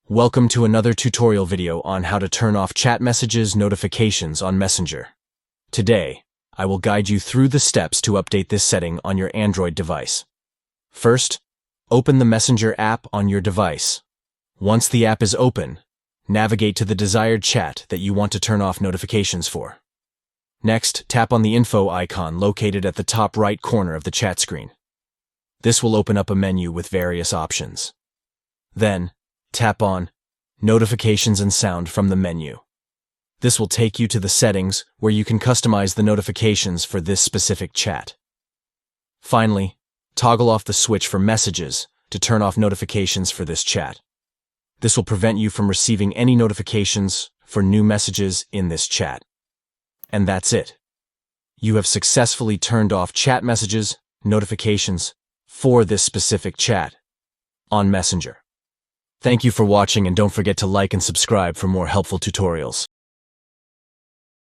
Welcome to another tutorial video on how to turn off chat messages notifications on Messenger. Today, I will guide you through the steps to update this setting on your Android device. First, open the Messenger app on your device. Once the app is open, navigate to the desired chat that you want to turn off notifications for. Next, tap on the info icon located at the top right corner of the chat screen. This will open up a menu with various options. Then, tap on Notifications and Sound from the menu. This will take you to the settings where you can customize the notifications for this specific chat. Finally, toggle off the switch for messages to turn off notifications for this chat. This will prevent you from receiving any notifications for new messages in this chat. And that's it. You have successfully turned off chat messages, notifications for this specific chat on Messenger. Thank you for watching, and don't forget to like and subscribe for more helpful tutorials.